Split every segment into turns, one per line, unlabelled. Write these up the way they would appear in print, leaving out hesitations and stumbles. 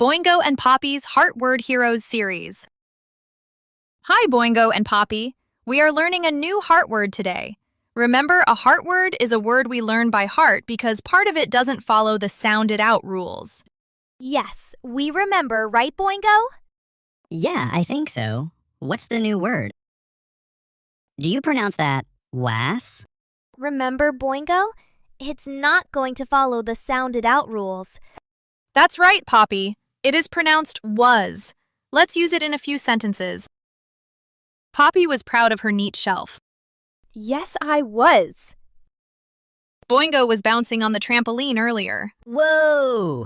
Boingo and Poppy's Heart Word Heroes series. Hi, Boingo and Poppy. We are learning a new heart word today. Remember, a heart word is a word we learn by heart because part of it doesn't follow the sounded out rules.
Yes, we remember, right, Boingo?
Yeah, I think so. What's the new word? Do you pronounce that was?
Remember, Boingo? It's not going to follow the sounded out rules.
That's right, Poppy. It is pronounced was. Let's use it in a few sentences. Poppy was proud of her neat shelf.
Yes, I was.
Boingo was bouncing on the trampoline earlier.
Whoa!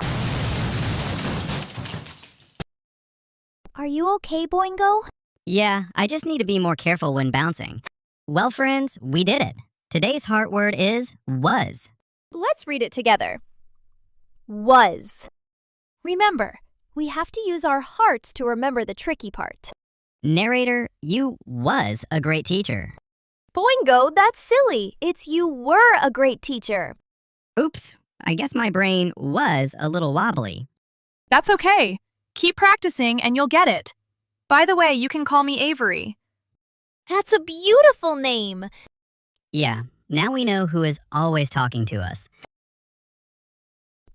Are you okay, Boingo?
Yeah, I just need to be more careful when bouncing. Well, friends, we did it. Today's heart word is was.
Let's read it together. Was. Remember, we have to use our hearts to remember the tricky part.
Narrator, you was a great teacher.
Boingo, that's silly. It's you were a great teacher.
Oops, I guess my brain was a little wobbly.
That's okay. Keep practicing and you'll get it. By the way, you can call me Avery.
That's a beautiful name.
Yeah, now we know who is always talking to us.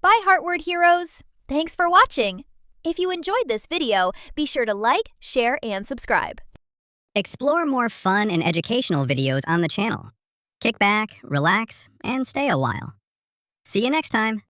Bye, Heartword Heroes. Thanks for watching. If you enjoyed this video, be sure to like, share, and subscribe.
Explore more fun and educational videos on the channel. Kick back, relax, and stay a while. See you next time.